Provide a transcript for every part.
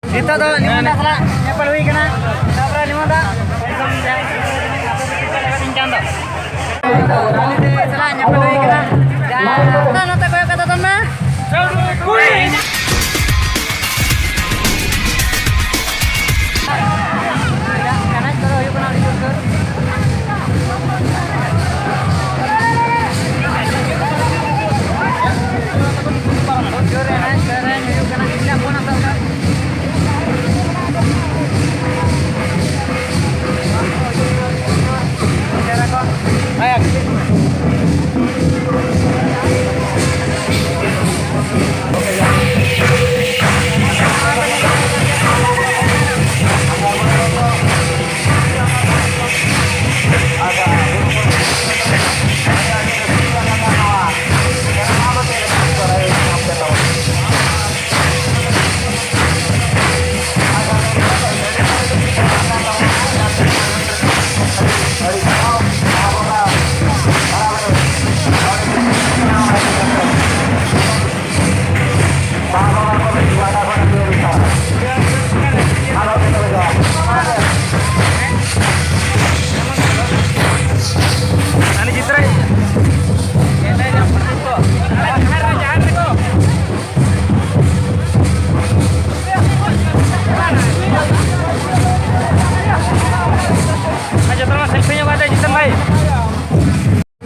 Ito to, nimanda sala, nyapal hui kana. Tapra nimanda. Ekdom jai kita lewat incan to. Kali te sala nyapal hui kana. Dan nota koyo kata ton na. Kui. Kana toro yu kana di tur. Keren yu kana india puna to. Ayak.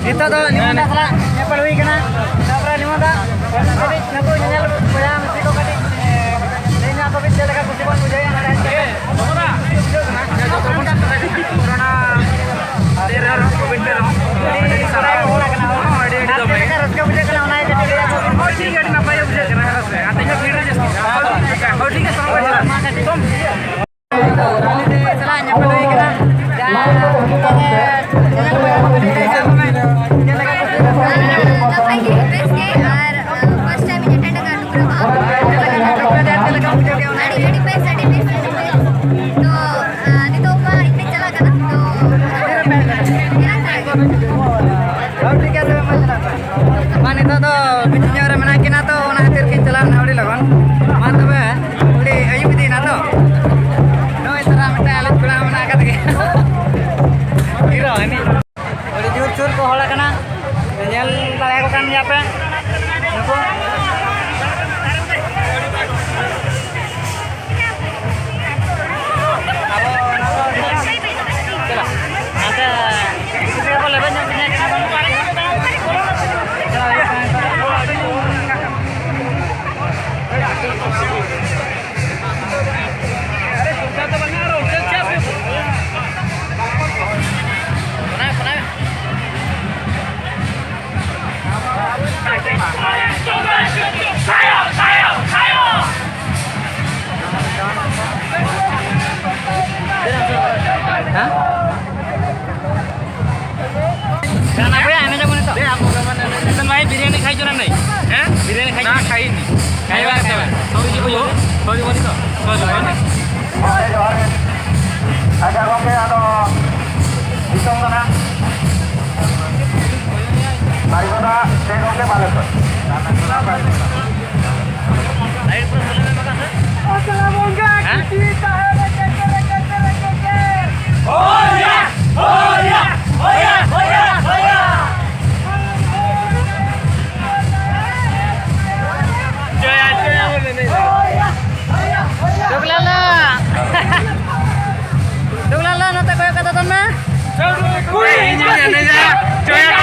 Ito to, nimanda sala, nyapal hui kana. Tapra nimanda. Kadi napo nyanyal paya mesti ko kadi. Dene ako bit jaga kusiban bujaya na dahil. Bora. Ya to kon corona. There are covid pero. Ini sarai hola kana. Ade to bhai. Raska bujaya kana unai kadi gaya. Oh ठीक है ना भाई bujaya kana rasle. Atanya फिर जैसे. Oh ठीक है समझ गया. तुम kali te sala nyapal hui kana. Mana itu tuh bijinya orang menakin atau nak hadir ke jalan hari lawan, mantap ya, udah ayo kita nato, no itu ramai alat guna menakat ke, kira ini, udah jujur kok hola kena, nyel layak kan siapa, napa? Hah? Jangan apa ya, ini jamu itu. Deh, aku kapan ini? Kita main biryani khai jualan nih. Hah? Biryani khai? Nah, khai ini. Khai apa kita? Tahu juga yo. Tahu juga itu. Tahu juga ini. Ada kopi atau pisang mana? Mari kita cek kopi balik. Air perlu makan. Assalamualaikum. Kita oh ya, oh ya, oh ya, oh ya, oh ya. Joya, joya, oh ya, oh ya, oh ya. Duglala, duglala, nota koyo kata ton na. Kui, ini nih, joya.